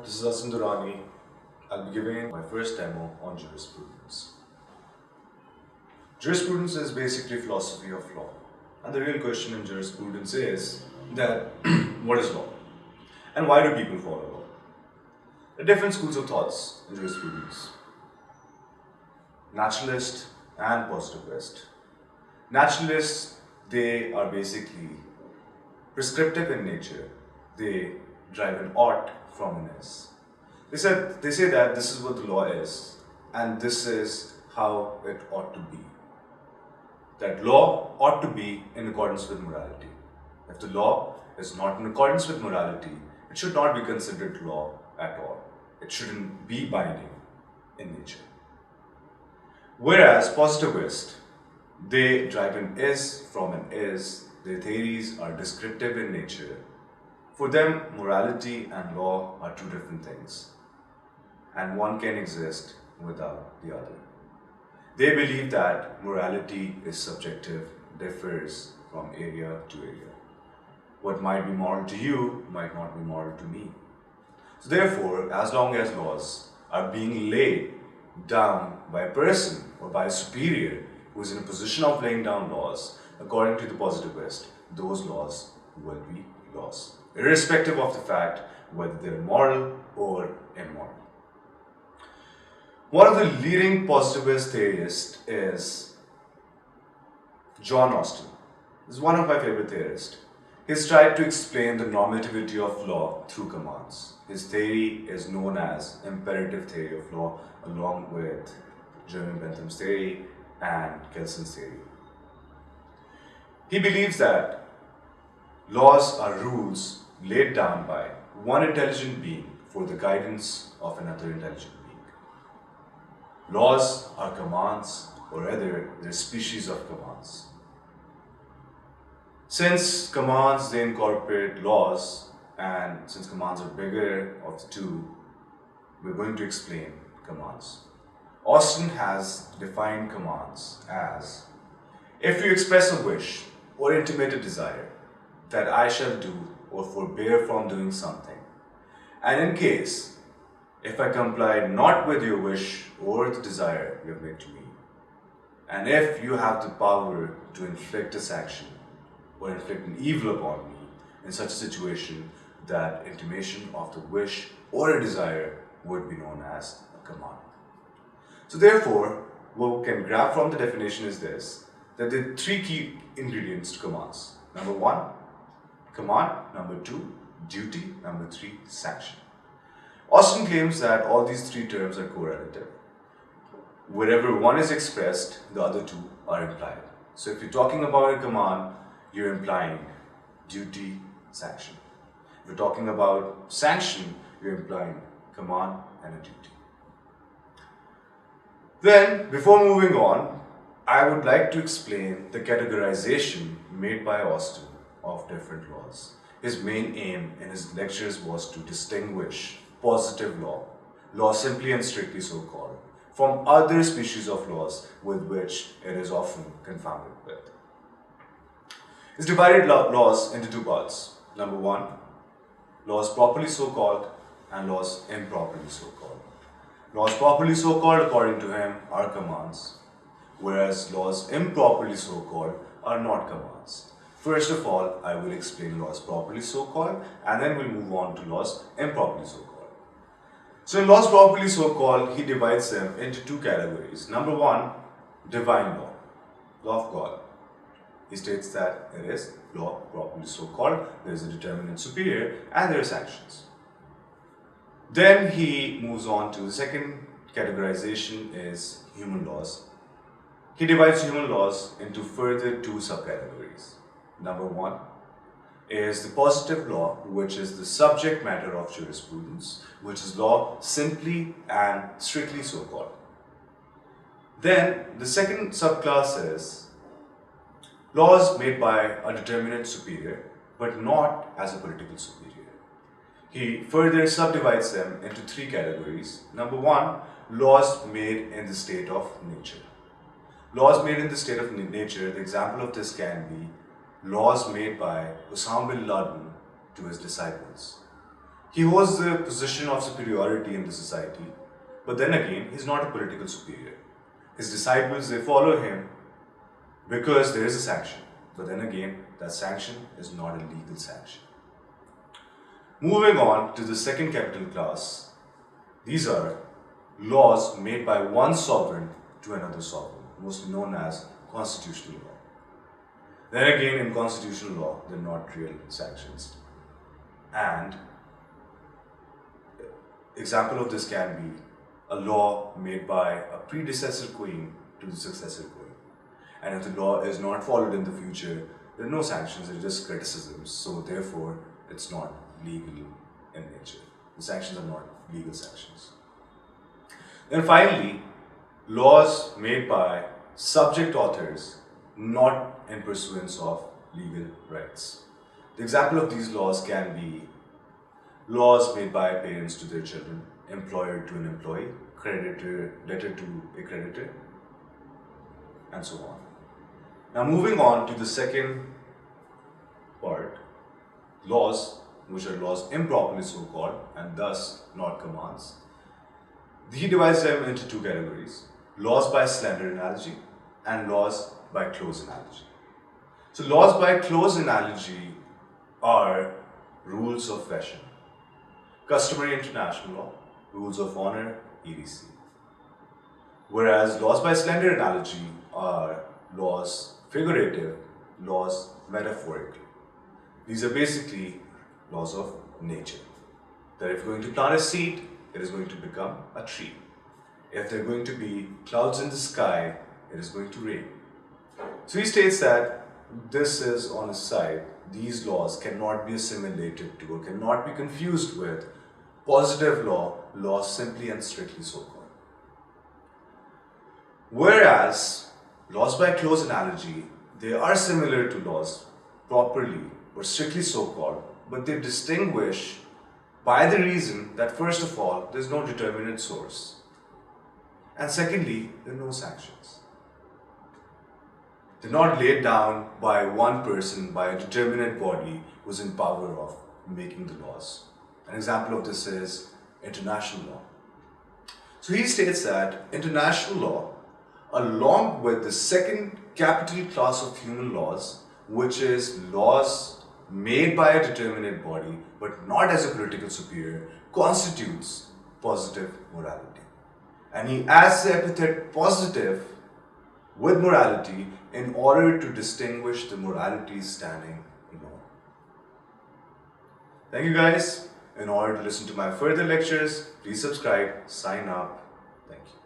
This is Asundurani. I'll be giving my first demo on jurisprudence. Jurisprudence is basically philosophy of law. And the real question in jurisprudence is that what is law? And why do people follow law? There are different schools of thoughts in jurisprudence. Naturalist and positivist. Naturalists, they are basically prescriptive in nature. They drive an ought from an is. They say that this is what the law is, and this is how it ought to be. That law ought to be in accordance with morality. If the law is not in accordance with morality, it should not be considered law at all. It shouldn't be binding in nature. Whereas positivist, they drive an is from an is. Their theories are descriptive in nature. For them, morality and law are two different things, and one can exist without the other. They believe that morality is subjective, differs from area to area. What might be moral to you might not be moral to me. So therefore, as long as laws are being laid down by a person or by a superior who is in a position of laying down laws, according to the positivist, those laws will be laws, irrespective of the fact whether they're moral or immoral. One of the leading positivist theorists is John Austin. He's one of my favorite theorists. He's tried to explain the normativity of law through commands. His theory is known as imperative theory of law, along with Jeremy Bentham's theory and Kelson's theory. He believes that laws are rules laid down by one intelligent being for the guidance of another intelligent being. Laws are commands, or rather, they're species of commands. Since commands they incorporate laws, and since commands are bigger of the two, we're going to explain commands. Austin has defined commands as: if you express a wish or intimate a desire that I shall do or forbear from doing something, and in case if I comply not with your wish or the desire you have made to me, and if you have the power to inflict a sanction or inflict an evil upon me in such a situation, that intimation of the wish or a desire would be known as a command. So therefore, what we can grab from the definition is this, that there are three key ingredients to commands. Number one, command. Number two, duty. Number three, sanction. Austin claims that all these three terms are correlative. Wherever one is expressed, the other two are implied. So if you're talking about a command, you're implying duty, sanction. If you're talking about sanction, you're implying command and a duty. Then, before moving on, I would like to explain the categorization made by Austin of different laws. His main aim in his lectures was to distinguish positive law, law simply and strictly so called, from other species of laws with which it is often confounded with. He's divided laws into two parts. Number one, laws properly so called and laws improperly so called. Laws properly so called, according to him, are commands, whereas laws improperly so called are not commands. First of all, I will explain laws properly so called, and then we'll move on to laws improperly so called. So in laws properly so called, he divides them into two categories. Number one, divine law, law of God. He states that it is law properly so called, there is a determinate superior, and there are sanctions. Then he moves on to the second categorization is human laws. He divides human laws into further two subcategories. Number one is the positive law, which is the subject matter of jurisprudence, which is law simply and strictly so called. Then the second subclass is laws made by a determinate superior, but not as a political superior. He further subdivides them into three categories. Number one, laws made in the state of nature. Laws made in the state of nature, the example of this can be laws made by Osama bin Laden to his disciples, He holds the position of superiority in the society, but then again, he's not a political superior. His disciples, they follow him because there is a sanction, but then again, that sanction is not a legal sanction. Moving on to the second capital class, these are laws made by one sovereign to another sovereign, mostly known as constitutional law. Then again, in constitutional law, they're not real sanctions. And example of this can be a law made by a predecessor queen to the successor queen. And if the law is not followed in the future, there are no sanctions, they're just criticisms. So therefore, it's not legal in nature. The sanctions are not legal sanctions. Then finally, laws made by subject authors, not in pursuance of legal rights. The example of these laws can be laws made by parents to their children, employer to an employee, creditor, debtor to a creditor, and so on. Now moving on to the second part, laws which are laws improperly so called and thus not commands. He divides them into two categories, laws by slender analogy and laws by close analogy. So laws by close analogy are rules of fashion, customary international law, rules of honor, etc. Whereas laws by slender analogy are laws figurative, laws metaphorical. These are basically laws of nature. That if you're going to plant a seed, it is going to become a tree. If there are going to be clouds in the sky, it is going to rain. So he states that this is on his side. These laws cannot be assimilated to or cannot be confused with positive law, laws simply and strictly so called. Whereas laws by close analogy, they are similar to laws properly or strictly so called, but they distinguish by the reason that first of all, there is no determinate source. And secondly, there are no sanctions. They're not laid down by one person, by a determinate body who's in power of making the laws. An example of this is international law. So he states that international law, along with the second capital class of human laws, which is laws made by a determinate body but not as a political superior, constitutes positive morality. And he adds the epithet positive with morality in order to distinguish the morality standing alone. Thank you guys. In order to listen to my further lectures, please subscribe, sign up. Thank you.